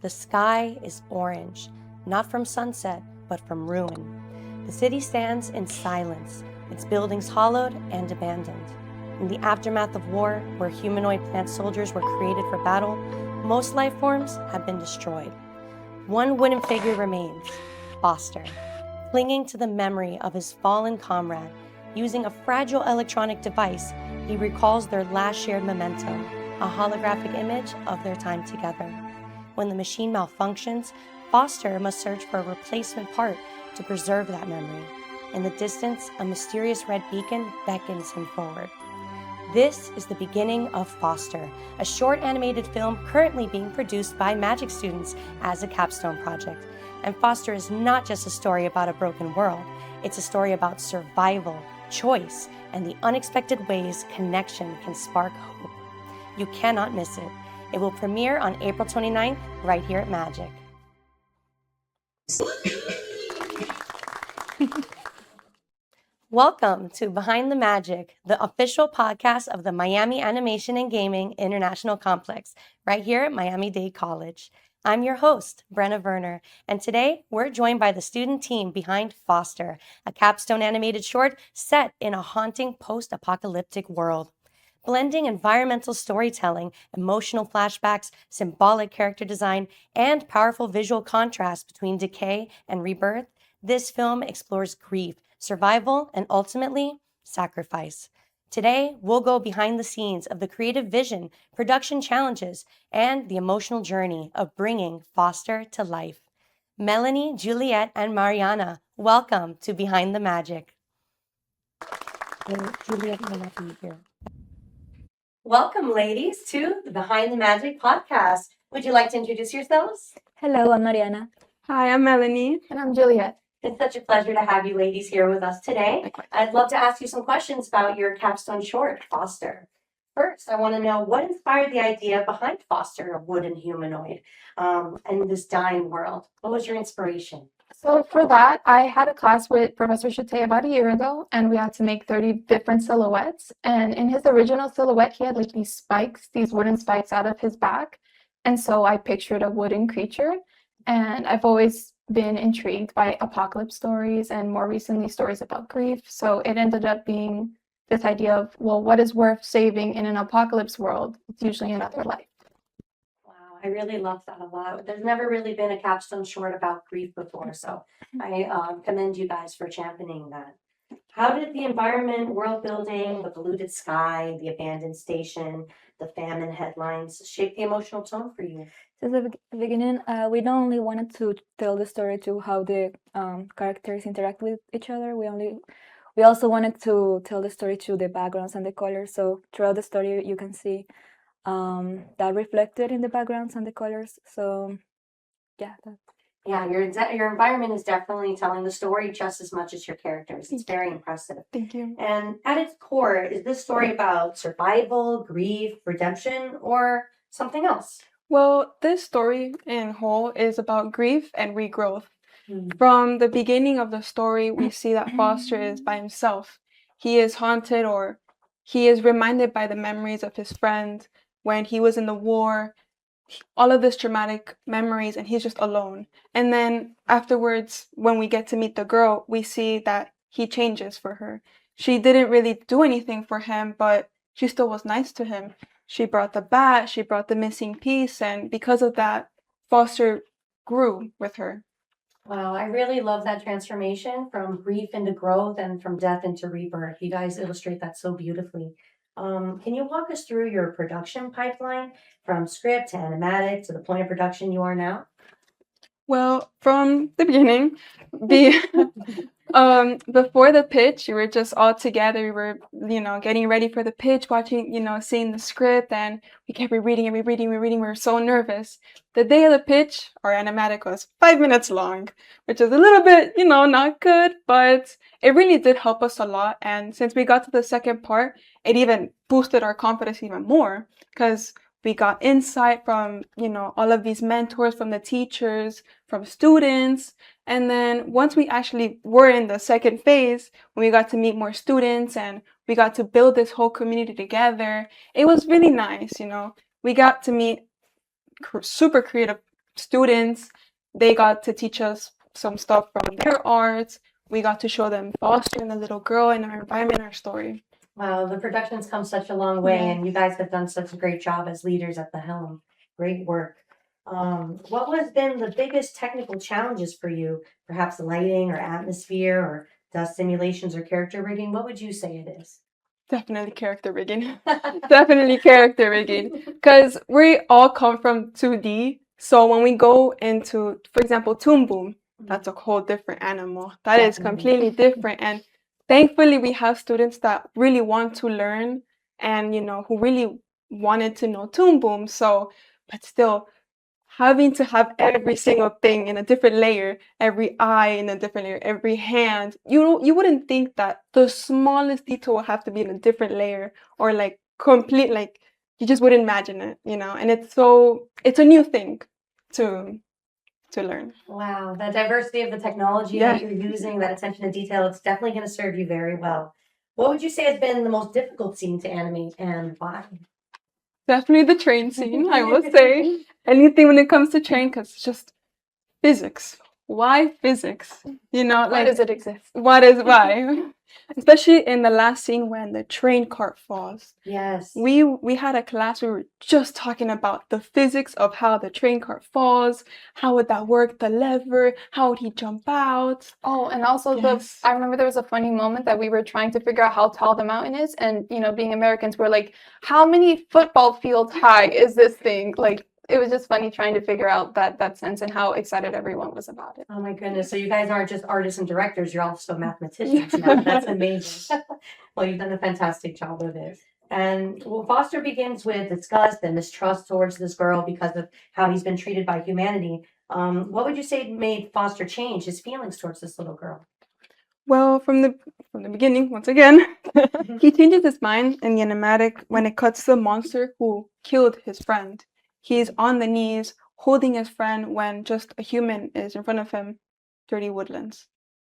The sky is orange, not from sunset, but from ruin. The city stands in silence, its buildings hollowed and abandoned. In the aftermath of war, where humanoid plant soldiers were created for battle, most life forms have been destroyed. One wooden figure remains, Foster, clinging to the memory of his fallen comrade. Using a fragile electronic device, he recalls their last shared memento, a holographic image of their time together. When the machine malfunctions, Foster must search for a replacement part to preserve that memory. In the distance, a mysterious red beacon beckons him forward. This is the beginning of Foster, a short animated film currently being produced by Magic students as a Capstone project. And Foster is not just a story about a broken world, it's a story about survival, choice, and the unexpected ways connection can spark hope. You cannot miss it. It will premiere on April 29th, right here at Magic. Welcome to Behind the Magic, the official podcast of the Miami Animation and Gaming International Complex, right here at Miami Dade College. I'm your host, Brenna Werner, and today we're joined by the student team behind Foster, a capstone animated short set in a haunting post-apocalyptic world. Blending environmental storytelling, emotional flashbacks, symbolic character design, and powerful visual contrast between decay and rebirth, this film explores grief, survival, and ultimately, sacrifice. Today, we'll go behind the scenes of the creative vision, production challenges, and the emotional journey of bringing Foster to life. Melanie, Juliet, and Mariana, welcome to Behind the Magic. Juliet will not be here. Welcome, ladies, to the Behind the Magic podcast. Would you like to introduce yourselves? Hello, I'm Mariana. Hi, I'm Melanie. And I'm Juliet. It's such a pleasure to have you ladies here with us today. I'd love to ask you some questions about your capstone short, Foster. First, I want to know what inspired the idea behind Foster, a wooden humanoid, in this dying world. What was your inspiration? So for that, I had a class with Professor Chute about a year ago, and we had to make 30 different silhouettes. And in his original silhouette, he had like these spikes, these wooden spikes out of his back. And so I pictured a wooden creature. And I've always been intrigued by apocalypse stories and more recently stories about grief. So it ended up being this idea of, well, what is worth saving in an apocalypse world? It's usually another life. Wow, I really love that a lot. There's never really been a capstone short about grief before, so I commend you guys for championing that. How did the environment, world building, the polluted sky, the abandoned station, the famine headlines shape the emotional tone for you? Since the beginning, we not only wanted to tell the story to how the characters interact with each other, we also wanted to tell the story through the backgrounds and the colors. So throughout the story, you can see that reflected in the backgrounds and the colors. So yeah. Yeah, your environment is definitely telling the story just as much as your characters. It's very impressive. Thank you. And at its core, is this story about survival, grief, redemption, or something else? Well, this story in whole is about grief and regrowth. From the beginning of the story, we see that Foster is by himself. He is haunted, or he is reminded by the memories of his friend when he was in the war, all of this traumatic memories, and he's just alone. And then afterwards, when we get to meet the girl, we see that he changes for her. She didn't really do anything for him, but she still was nice to him. She brought the bat, she brought the missing piece, and because of that, Foster grew with her. Wow, I really love that transformation from grief into growth and from death into rebirth. You guys illustrate that so beautifully. Can you walk us through your production pipeline from script to animatic to the point of production you are now? Well, from the beginning, before the pitch, we were just all together. We were, getting ready for the pitch, watching, seeing the script, and we kept rereading and rereading. We were so nervous. The day of the pitch, our animatic was 5 minutes long, which is a little bit, not good, but it really did help us a lot. And since we got to the second part, it even boosted our confidence even more because we got insight from, all of these mentors, from the teachers, from students. And then once we actually were in the second phase, when we got to meet more students and we got to build this whole community together, it was really nice, We got to meet super creative students. They got to teach us some stuff from their arts. We got to show them Foster and the little girl and our environment, our story. Wow, the production's come such a long way, and you guys have done such a great job as leaders at the helm. Great work. What has been the biggest technical challenges for you? Perhaps lighting or atmosphere or dust simulations or character rigging? What would you say it is? Definitely character rigging. Definitely character rigging. Because we all come from 2D. So when we go into, for example, Toon Boom, that's a whole different animal. That is completely different. And thankfully, we have students that really want to learn and, who really wanted to know Toon Boom. So, but still, having to have every single thing in a different layer, every eye in a different layer, every hand, you wouldn't think that the smallest detail will have to be in a different layer or like complete, like you just wouldn't imagine it, and it's a new thing to learn. Wow, the diversity of the technology that you're using, that attention to detail, it's definitely going to serve you very well. What would you say has been the most difficult scene to animate and why? Definitely the train scene, I will say. Anything when it comes to train, because it's just physics. Why physics? Why does it exist? Why? Especially in the last scene when the train cart falls. Yes. We had a class, we were just talking about the physics of how the train cart falls, how would that work, the lever, how would he jump out? Oh, and also I remember there was a funny moment that we were trying to figure out how tall the mountain is, and being Americans, we're like, how many football fields high is this thing? Like, it was just funny trying to figure out that sense and how excited everyone was about it. Oh my goodness. So you guys aren't just artists and directors, you're also mathematicians now. That's amazing. Well, you've done a fantastic job with it. And Foster begins with disgust and mistrust towards this girl because of how he's been treated by humanity. What would you say made Foster change his feelings towards this little girl? Well, from the beginning, once again, he changes his mind in the animatic when it cuts to the monster who killed his friend. He's on the knees holding his friend when just a human is in front of him. Dirty woodlands.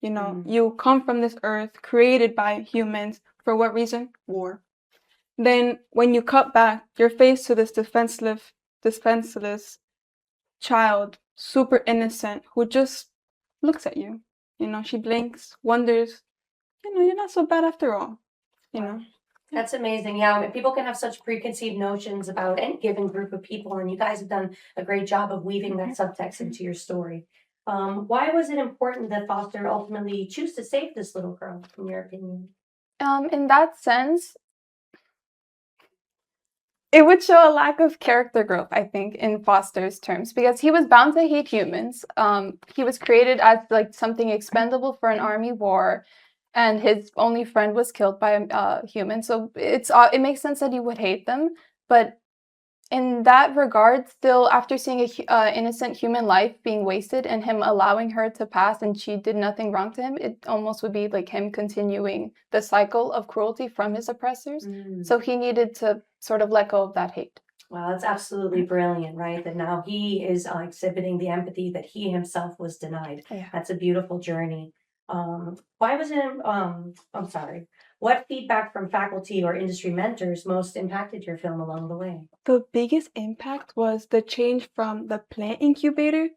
You come from this earth created by humans. For what reason? War. Then when you cut back, you're faced to this defenseless child, super innocent, who just looks at you. She blinks, wonders, you're not so bad after all. That's amazing. Yeah, people can have such preconceived notions about any given group of people, and you guys have done a great job of weaving that subtext into your story. Why was it important that Foster ultimately choose to save this little girl, in your opinion? In that sense, it would show a lack of character growth, I think, in Foster's terms, because he was bound to hate humans. He was created as like something expendable for an army war, and his only friend was killed by a human. So it makes sense that he would hate them. But in that regard, still, after seeing a innocent human life being wasted and him allowing her to pass and she did nothing wrong to him, it almost would be like him continuing the cycle of cruelty from his oppressors. So he needed to sort of let go of that hate. Well, that's absolutely brilliant, right? That now he is exhibiting the empathy that he himself was denied. Yeah. That's a beautiful journey. Why was it, I'm sorry, what feedback from faculty or industry mentors most impacted your film along the way? The biggest impact was the change from the plant incubator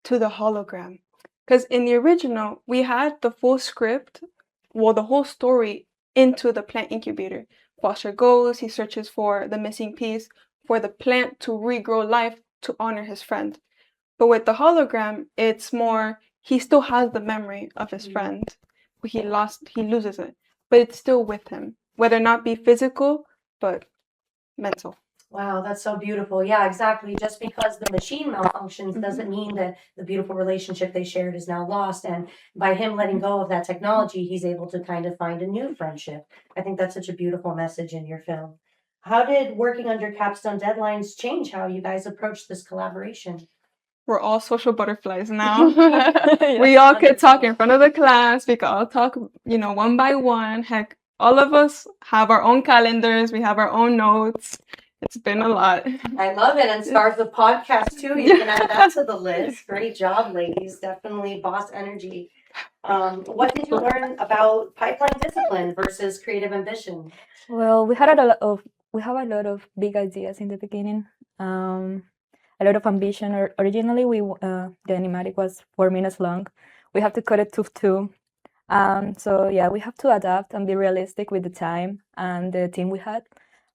to the hologram. Because in the original, we had the full script, the whole story into the plant incubator. Foster goes, he searches for the missing piece for the plant to regrow life to honor his friend. But with the hologram, it's more, he still has the memory of his friend, but he loses it. But it's still with him, whether or not be physical, but mental. Wow, that's so beautiful. Yeah, exactly. Just because the machine malfunctions doesn't mean that the beautiful relationship they shared is now lost. And by him letting go of that technology, he's able to kind of find a new friendship. I think that's such a beautiful message in your film. How did working under Capstone deadlines change how you guys approached this collaboration? We're all social butterflies now. We all could talk in front of the class. We could all talk, one by one. Heck, all of us have our own calendars. We have our own notes. It's been a lot. I love it. And start the podcast too. You can add that to the list. Great job, ladies. Definitely boss energy. What did you learn about pipeline discipline versus creative ambition? Well, we have a lot of big ideas in the beginning. a lot of ambition. Originally, the animatic was 4 minutes long. We have to cut it to 2. So yeah, we have to adapt and be realistic with the time and the team we had.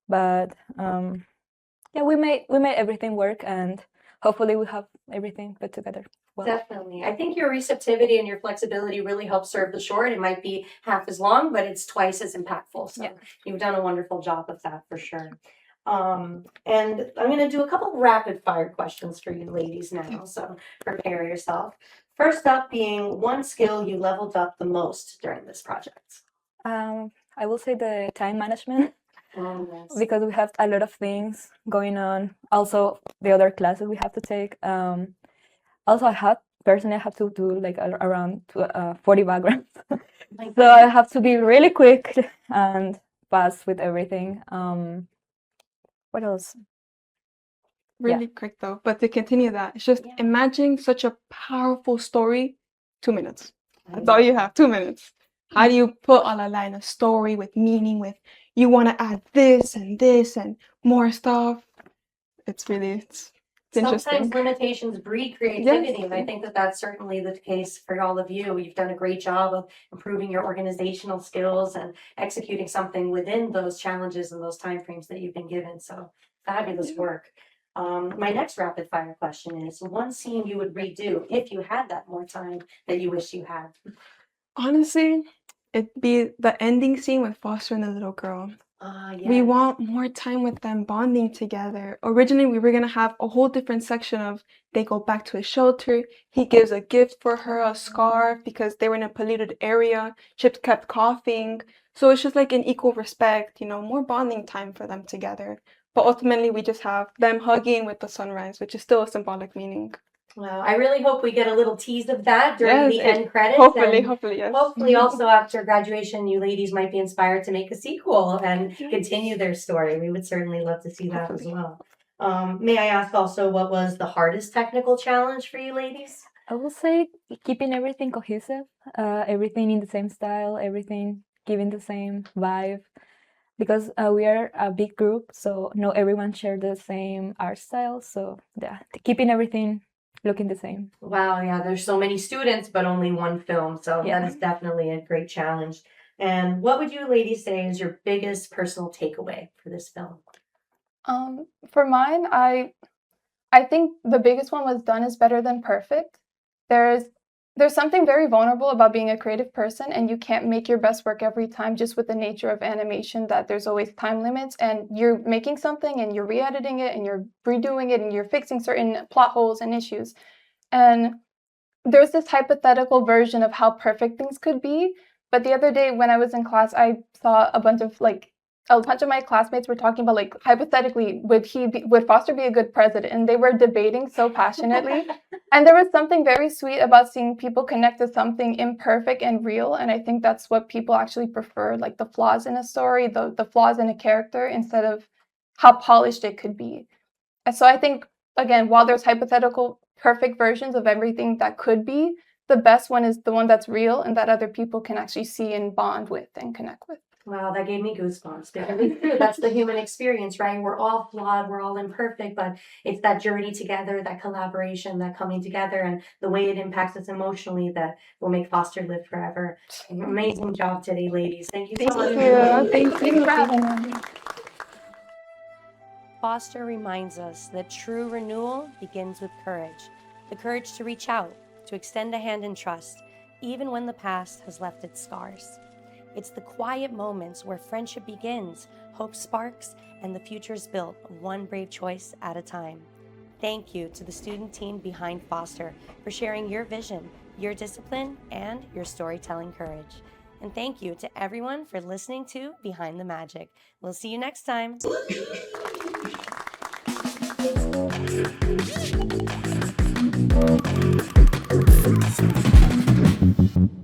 But yeah, we made everything work, and hopefully we have everything put together well. Definitely. I think your receptivity and your flexibility really helps serve the short. It might be half as long, but it's twice as impactful. So Yeah. you've done a wonderful job of that for sure. And I'm going to do a couple rapid fire questions for you ladies now. So prepare yourself. First up being one skill you leveled up the most during this project. I will say the time management. Oh, yes. Because we have a lot of things going on. Also, the other classes we have to take. Also, I have to do like around 40 backgrounds. So I have to be really quick and fast with everything. What else? Really quick though, but to continue that, it's just imagining such a powerful story, 2 minutes. That's all you have, 2 minutes. How do you put on a line a story with meaning, with you want to add this and more stuff? It's interesting. Sometimes limitations breed creativity, Yes. and I think that that's certainly the case for all of you. You've done a great job of improving your organizational skills and executing something within those challenges and those timeframes that you've been given. So fabulous work. My next rapid fire question is one scene you would redo if you had that more time that you wish you had. Honestly, it'd be the ending scene with Foster and the little girl. We Yes. want more time with them bonding together. Originally, we were going to have a whole different section of they go back to a shelter. He gives a gift for her, a scarf, because they were in a polluted area. Chip kept coughing. So it's just like an equal respect, more bonding time for them together. But ultimately, we just have them hugging with the sunrise, which is still a symbolic meaning. Well, I really hope we get a little tease of that during the end credits. Hopefully, and yes. Hopefully, also after graduation, you ladies might be inspired to make a sequel and continue their story. We would certainly love to see that as well. May I ask also what was the hardest technical challenge for you ladies? I will say keeping everything cohesive, everything in the same style, everything giving the same vibe. Because we are a big group, so not everyone shares the same art style. So yeah, keeping everything looking the same. Wow, yeah, there's so many students, but only one film. So that is definitely a great challenge. And what would you ladies say is your biggest personal takeaway for this film? For mine, I think the biggest one was done is better than perfect. There's something very vulnerable about being a creative person, and you can't make your best work every time just with the nature of animation that there's always time limits, and you're making something and you're re-editing it and you're redoing it and you're fixing certain plot holes and issues. And there's this hypothetical version of how perfect things could be. But the other day when I was in class, I saw a bunch of my classmates were talking about hypothetically, would Foster be a good president? And they were debating so passionately. And there was something very sweet about seeing people connect to something imperfect and real. And I think that's what people actually prefer, like the flaws in a story, the flaws in a character, instead of how polished it could be. And so I think, again, while there's hypothetical perfect versions of everything that could be, the best one is the one that's real and that other people can actually see and bond with and connect with. Wow, that gave me goosebumps. Because it's true. That's the human experience, right? We're all flawed, we're all imperfect, but it's that journey together, that collaboration, that coming together, and the way it impacts us emotionally that will make Foster live forever. Amazing job today, ladies. Thank you so much. Thank you for having me. Foster reminds us that true renewal begins with courage. The courage to reach out, to extend a hand in trust, even when the past has left its scars. It's the quiet moments where friendship begins, hope sparks, and the future is built one brave choice at a time. Thank you to the student team behind Foster for sharing your vision, your discipline, and your storytelling courage. And thank you to everyone for listening to Behind the Magic. We'll see you next time. Thank you.